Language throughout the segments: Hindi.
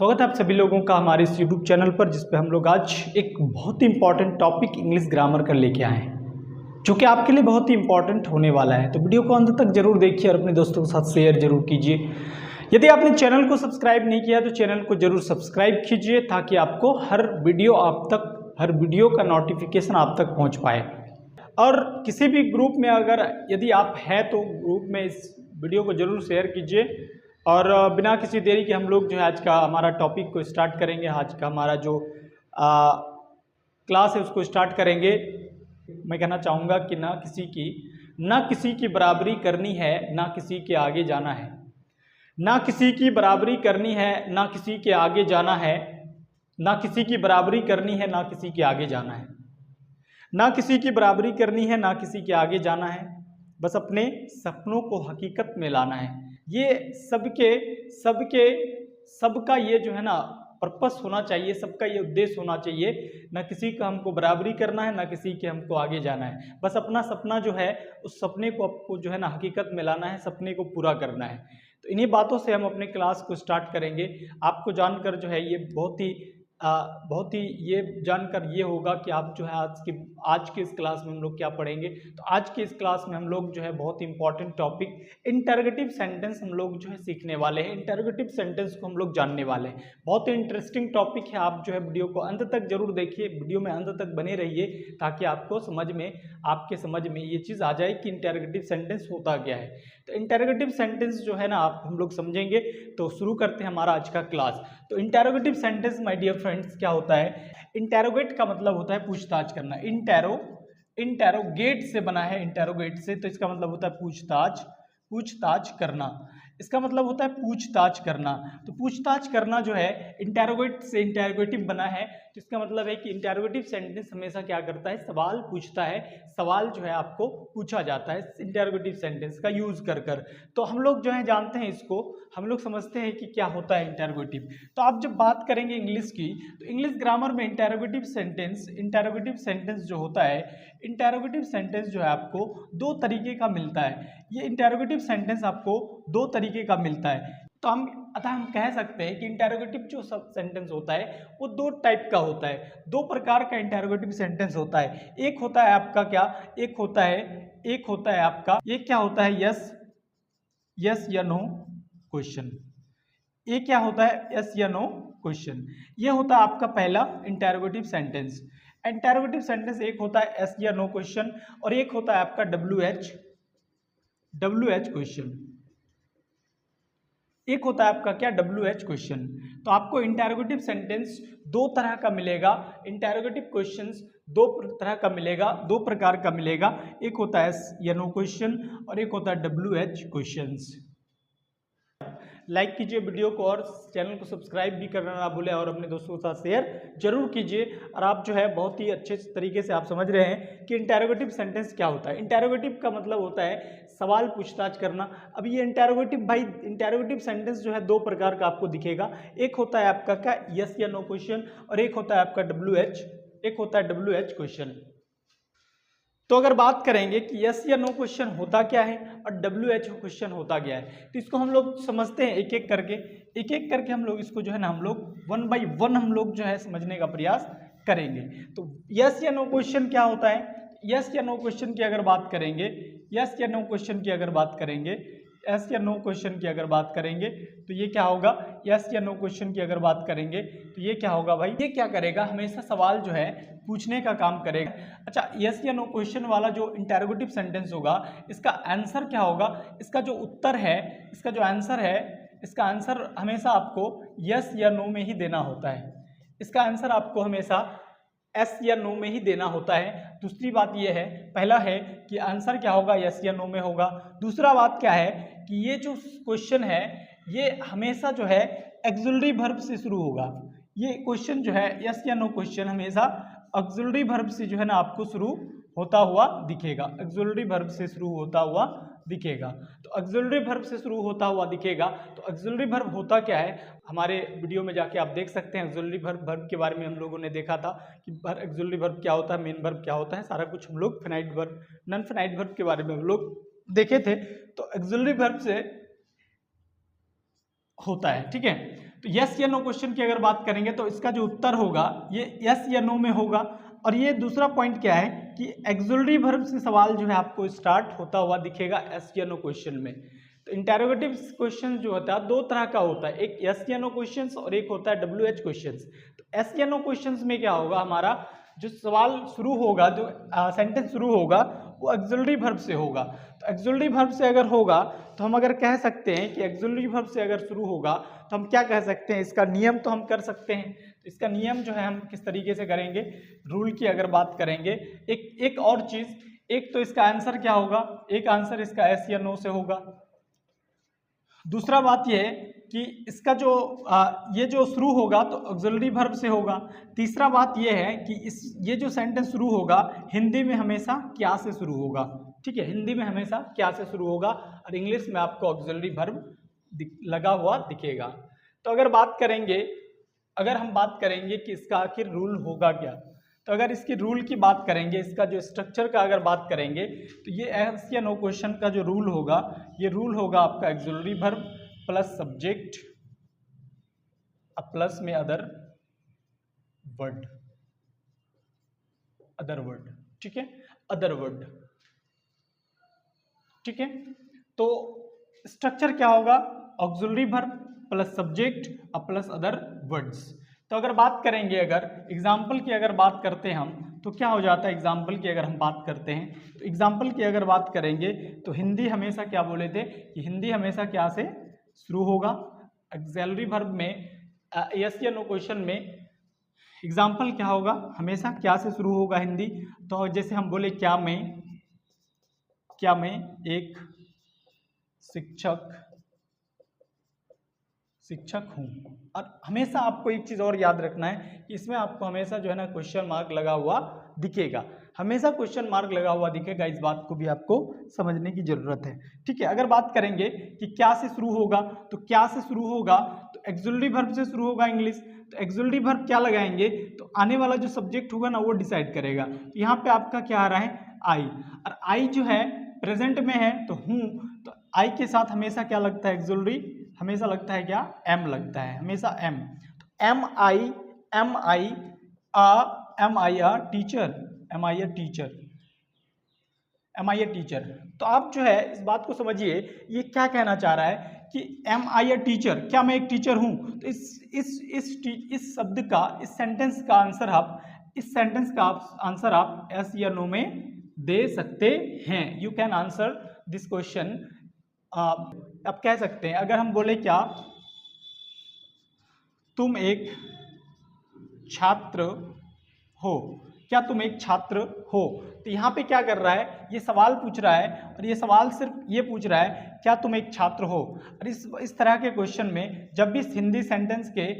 स्वागत है आप सभी लोगों का हमारे इस YouTube चैनल पर, जिस पे हम लोग आज एक बहुत ही इंपॉर्टेंट टॉपिक इंग्लिश ग्रामर का लेके आए हैं, जो कि आपके लिए बहुत ही इंपॉर्टेंट होने वाला है। तो वीडियो को अंत तक जरूर देखिए और अपने दोस्तों के साथ शेयर जरूर कीजिए। यदि आपने चैनल को सब्सक्राइब नहीं किया तो चैनल को जरूर सब्सक्राइब कीजिए, ताकि आपको हर वीडियो का नोटिफिकेशन आप तक पहुँच पाए। और किसी भी ग्रुप में अगर यदि आप हैं तो ग्रुप में इस वीडियो को जरूर शेयर कीजिए। और बिना किसी देरी के हम लोग जो है आज का हमारा टॉपिक को स्टार्ट करेंगे। आज का हमारा जो क्लास है उसको स्टार्ट करेंगे। मैं कहना चाहूँगा कि ना किसी की बराबरी करनी है, ना किसी के आगे जाना है। ना किसी की बराबरी करनी है, ना किसी के आगे जाना है। ना किसी की बराबरी करनी है, ना किसी के आगे जाना है। ना किसी की बराबरी करनी है, ना किसी के आगे जाना है। बस अपने सपनों को हकीकत में लाना है। ये सबका ये जो है ना पर्पस होना चाहिए, सबका ये उद्देश्य होना चाहिए। ना किसी का हमको बराबरी करना है, ना किसी के हमको आगे जाना है। बस अपना सपना जो है उस सपने को आपको जो है ना हकीकत में लाना है, सपने को पूरा करना है। तो इन्हीं बातों से हम अपने क्लास को स्टार्ट करेंगे। आपको जानकर जो है ये बहुत ही ये जानकर ये होगा कि आप जो है आज के इस क्लास में हम लोग क्या पढ़ेंगे। तो आज के इस क्लास में हम लोग जो है बहुत ही इंपॉर्टेंट टॉपिक इंटरोगेटिव सेंटेंस हम लोग जो है सीखने वाले हैं। इंटरोगेटिव सेंटेंस को हम लोग जानने वाले हैं। बहुत ही इंटरेस्टिंग टॉपिक है। आप जो है वीडियो को अंत तक जरूर देखिए, वीडियो में अंत तक बने रहिए, ताकि आपके समझ में ये चीज़ आ जाए कि इंटरोगेटिव सेंटेंस होता क्या है। तो इंटरोगेटिव सेंटेंस जो है ना हम लोग समझेंगे। तो शुरू करते हैं हमारा आज का क्लास। तो interrogative sentence my dear friends क्या होता है? इंटरोगेट का मतलब होता है पूछताछ करना। इंटेरोगेट से बना है, इंटेरोगेट से, तो इसका मतलब होता है पूछताछ करना। इसका मतलब होता है पूछताछ करना। तो पूछताछ करना जो है इंटेरोगेट से इंटेरोगेटिव बना है। तो इसका मतलब है कि इंटेरोगेटिव सेंटेंस हमेशा क्या करता है? सवाल पूछता है। सवाल जो है आपको पूछा जाता है इंटेरोगेटिव सेंटेंस का यूज कर। तो हम लोग जो है जानते हैं इसको, हम लोग समझते हैं कि क्या होता है इंटेरोगेटिव। तो आप जब बात करेंगे इंग्लिश की, तो इंग्लिश ग्रामर में इंटेरोगेटिव सेंटेंस जो होता है, इंटेरोगेटिव सेंटेंस जो है आपको दो तरीके का मिलता है। ये इंटेरोगेटिव सेंटेंस आपको दो तरीके का मिलता है। तो हम कह सकते हैं कि इंटेरोगेटिव जो सब सेंटेंस होता है वो दो टाइप का होता है, दो प्रकार का इंटेरोगेटिव सेंटेंस होता है। एक होता है आपका क्या, एक होता है आपका, ये क्या होता है? यस या नो क्वेश्चन। ये क्या होता है? यस या नो क्वेश्चन। ये होता है आपका पहला इंटेरोगेटिव सेंटेंस। इंटेरोगेटिव सेंटेंस एक होता है यस या नो क्वेश्चन, और एक होता है आपका WH क्वेश्चन। एक होता है आपका क्या? WH question. तो आपको इंटेरोगेटिव सेंटेंस दो तरह का मिलेगा। इंटेरोगेटिव क्वेश्चंस दो तरह का मिलेगा, दो प्रकार का मिलेगा। एक होता है यस या नो क्वेश्चन, और एक होता है WH क्वेश्चंस। लाइक कीजिए वीडियो को, और चैनल को सब्सक्राइब भी करना ना भूलें, और अपने दोस्तों के साथ शेयर जरूर कीजिए। और आप जो है बहुत ही अच्छे तरीके से आप समझ रहे हैं कि इंटेरोगेटिव सेंटेंस क्या होता है। इंटेरोगेटिव का मतलब होता है सवाल पूछताछ करना। अब ये इंटेरोगेटिव सेंटेंस जो है दो प्रकार का आपको दिखेगा। एक होता है आपका क्या? यस या नो क्वेश्चन, और एक होता है आपका WH क्वेश्चन। तो अगर बात करेंगे कि यस या नो क्वेश्चन होता क्या है और WH क्वेश्चन होता क्या है, तो इसको हम लोग समझते हैं एक एक करके हम लोग इसको जो है ना हम लोग वन बाय वन हम लोग जो है समझने का प्रयास करेंगे। तो यस या नो क्वेश्चन क्या होता है? यस या नो क्वेश्चन की अगर बात करेंगे, यस या नो क्वेश्चन की अगर बात करेंगे तो ये क्या होगा? यस या नो क्वेश्चन की अगर बात करेंगे तो ये क्या होगा भाई? ये क्या करेगा? हमेशा सवाल जो है पूछने का काम करेगा। अच्छा, यस या नो क्वेश्चन वाला जो इंटेरोगेटिव सेंटेंस होगा, इसका आंसर क्या होगा? इसका जो उत्तर है, इसका जो आंसर है, इसका आंसर हमेशा आपको यस या नो में ही देना होता है। इसका आंसर आपको हमेशा एस या नो में ही देना होता है। दूसरी बात यह है, पहला है कि आंसर क्या होगा? यस या नो में होगा। दूसरा बात क्या है कि ये जो क्वेश्चन है ये हमेशा जो है ऑक्सिलरी वर्ब से शुरू होगा। ये क्वेश्चन जो है यस या नो क्वेश्चन हमेशा ऑक्सिलरी वर्ब से जो है ना आपको शुरू होता हुआ दिखेगा। ऑक्सिलरी वर्ब से शुरू होता हुआ दिखेगा। तो ऑक्सिलरी वर्ब से शुरू होता हुआ दिखेगा। तो ऑक्सिलरी वर्ब होता क्या है? हमारे वीडियो में जाके आप देख सकते हैं। ऑक्सिलरी वर्ब के बारे में हम लोगों ने देखा था कि ऑक्सिलरी वर्ब क्या होता है, मेन वर्ब क्या होता है, सारा कुछ हम लोग finite verb, non finite verb के बारे में हम लोग देखे थे। तो ऑक्सिलरी वर्ब से होता है, ठीक है। तो यस या नो क्वेश्चन की अगर बात करेंगे तो इसका जो उत्तर होगा ये यस या नो में होगा। और ये दूसरा पॉइंट क्या है कि एक्सुलरी वर्ब से सवाल जो है आपको स्टार्ट होता हुआ दिखेगा यस या नो क्वेश्चन में। तो इंटेरोगेटिव क्वेश्चन जो होता है दो तरह का होता है, एक यस या नो क्वेश्चन और एक होता है WH क्वेश्चन। तो यस या नो क्वेश्चन में क्या होगा, हमारा जो सवाल शुरू होगा, जो सेंटेंस शुरू होगा वो एक्सुलरी वर्ब से होगा। तो एक्सुलरी वर्ब से अगर होगा तो हम अगर कह सकते हैं कि एक्सुलरी वर्ब से अगर शुरू होगा तो हम क्या कह सकते हैं, इसका नियम तो हम कर सकते हैं। तो इसका नियम जो है हम किस तरीके से करेंगे, रूल की अगर बात करेंगे, एक और चीज, एक तो इसका आंसर क्या होगा, एक आंसर इसका यस या नो से होगा। दूसरा बात यह है कि इसका जो ये जो शुरू होगा तो ऑक्सिलरी वर्ब से होगा। तीसरा बात यह है कि ये जो सेंटेंस शुरू होगा हिंदी में हमेशा क्या से शुरू होगा, ठीक है, हिंदी में हमेशा क्या से शुरू होगा और इंग्लिश में आपको ऑक्सिलरी वर्ब लगा हुआ दिखेगा। तो अगर हम बात करेंगे कि इसका आखिर रूल होगा क्या, तो अगर इसकी रूल की बात करेंगे, इसका जो स्ट्रक्चर का अगर बात करेंगे तो ये यस या नो क्वेश्चन का जो रूल होगा, ये रूल होगा आपका auxiliary verb plus subject plus में अदर वर्ड, ठीक है, अदर वर्ड, ठीक है। तो स्ट्रक्चर क्या होगा, auxiliary verb plus subject plus other words. तो अगर बात करेंगे, अगर एग्जाम्पल की अगर बात करते हैं हम, तो क्या हो जाता है, एग्जाम्पल की अगर हम बात करते हैं तो एग्जाम्पल की अगर बात करेंगे तो हिंदी हमेशा क्या बोले थे कि हिंदी हमेशा क्या से शुरू होगा, ऑक्सिलरी वर्ब में यस या नो क्वेश्चन में एग्जाम्पल क्या होगा, हमेशा क्या से शुरू होगा हिंदी। तो जैसे हम बोले क्या मैं एक शिक्षक हूँ। और हमेशा आपको एक चीज़ और याद रखना है कि इसमें आपको हमेशा जो है ना क्वेश्चन मार्क लगा हुआ दिखेगा, हमेशा क्वेश्चन मार्क लगा हुआ दिखेगा, इस बात को भी आपको समझने की जरूरत है, ठीक है। अगर बात करेंगे कि क्या से शुरू होगा, तो क्या से शुरू होगा तो एक्सुलरी वर्ब से शुरू होगा इंग्लिश। तो एक्सुलरी वर्ब क्या लगाएंगे, तो आने वाला जो सब्जेक्ट होगा ना वो डिसाइड करेगा। तो यहाँ पे आपका क्या आ रहा है, आई, और आई जो है प्रेजेंट में है तो हूँ, तो आई के साथ हमेशा क्या लगता है, एक्सुलरी हमेशा लगता है क्या, एम लगता है, हमेशा एम। तो एम आई अ टीचर। तो आप जो है इस बात को समझिए, ये क्या कहना चाह रहा है कि एम आई अ टीचर, क्या मैं एक टीचर हूं। तो इस शब्द का, इस सेंटेंस का आंसर आप यस या नो में दे सकते हैं। You can answer this question. आप कह सकते हैं, अगर हम बोले क्या तुम एक छात्र हो, क्या तुम एक छात्र हो, तो यहाँ पे क्या कर रहा है, ये सवाल पूछ रहा है और ये सवाल सिर्फ ये पूछ रहा है क्या तुम एक छात्र हो। और इस तरह के क्वेश्चन में जब भी हिंदी सेंटेंस के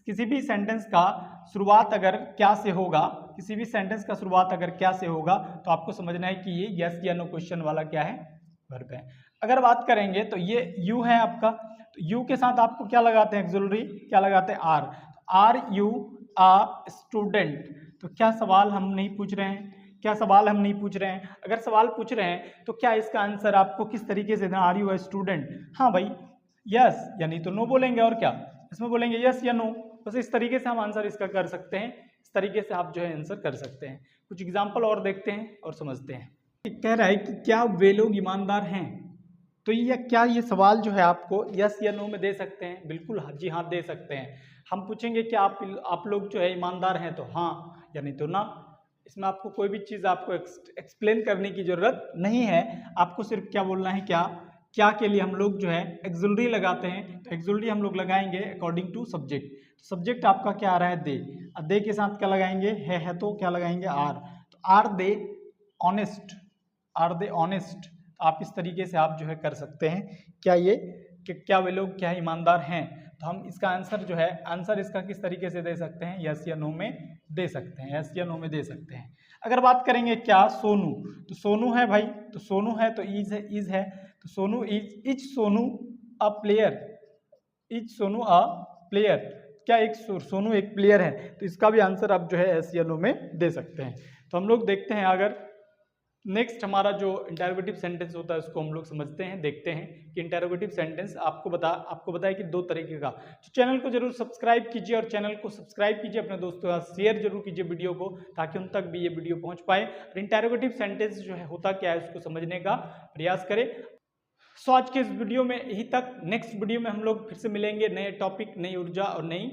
किसी भी सेंटेंस का शुरुआत अगर क्या से होगा, किसी भी सेंटेंस का शुरुआत अगर क्या से होगा, तो आपको समझना है कि ये यस या नो क्वेश्चन वाला क्या है, वर्ब है। अगर बात करेंगे तो ये यू है आपका, तो यू के साथ आपको क्या लगाते हैं, एक्सुलरी क्या लगाते हैं, आर यू आ स्टूडेंट। तो क्या सवाल हम नहीं पूछ रहे हैं, अगर सवाल पूछ रहे हैं तो क्या इसका आंसर आपको किस तरीके से देना, आर यू अ स्टूडेंट, हाँ भाई यस, या नहीं तो नो बोलेंगे, और क्या इसमें बोलेंगे यस या नो। बस इस तरीके से हम आंसर इसका कर सकते हैं, इस तरीके से आप जो है आंसर कर सकते हैं। कुछ एग्जाम्पल और देखते हैं और समझते हैं। कह रहा है कि क्या वे लोग ईमानदार हैं, तो ये सवाल जो है आपको यस या नो में दे सकते हैं, बिल्कुल जी हाँ दे सकते हैं। हम पूछेंगे कि आप लोग जो है ईमानदार हैं, तो हाँ या नहीं तो ना। इसमें आपको कोई भी चीज़ आपको एक्सप्लेन करने की जरूरत नहीं है, आपको सिर्फ क्या बोलना है, क्या के लिए हम लोग जो है एक्सुलरी लगाते हैं। तो एक्सुलरी हम लोग लगाएंगे अकॉर्डिंग टू सब्जेक्ट। सब्जेक्ट आपका क्या आ रहा है, दे के साथ क्या लगाएंगे, है तो क्या लगाएंगे, आर। तो आर दे ऑनेस्ट। आप इस तरीके से आप जो है कर सकते हैं, क्या वे लोग क्या ईमानदार हैं। तो हम इसका आंसर जो है, आंसर इसका किस तरीके से दे सकते हैं, यस या नो में दे सकते हैं, यस या नो में दे सकते हैं। अगर बात करेंगे क्या, सोनू, तो सोनू है भाई, तो सोनू है तो इज है, तो Sonu is Sonu a player, क्या एक सोनू एक प्लेयर है। तो इसका भी आंसर आप जो है यस या नो में दे सकते हैं। तो हम लोग देखते हैं, अगर नेक्स्ट हमारा जो इंटरोगेटिव सेंटेंस होता है उसको हम लोग समझते हैं, देखते हैं कि इंटरोगेटिव सेंटेंस आपको बताया कि 2 तरीके का। तो चैनल को जरूर सब्सक्राइब कीजिए और चैनल को सब्सक्राइब कीजिए, अपने दोस्तों के साथ शेयर जरूर कीजिए वीडियो को, ताकि उन तक भी ये वीडियो पहुंच पाए और इंटरोगेटिव सेंटेंस जो है होता क्या है उसको समझने का प्रयास करें। सो आज के इस वीडियो में यही तक। नेक्स्ट वीडियो में हम लोग फिर से मिलेंगे नए टॉपिक, नई ऊर्जा और नई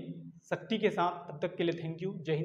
शक्ति के साथ। तब तक के लिए थैंक यू। जय हिंद।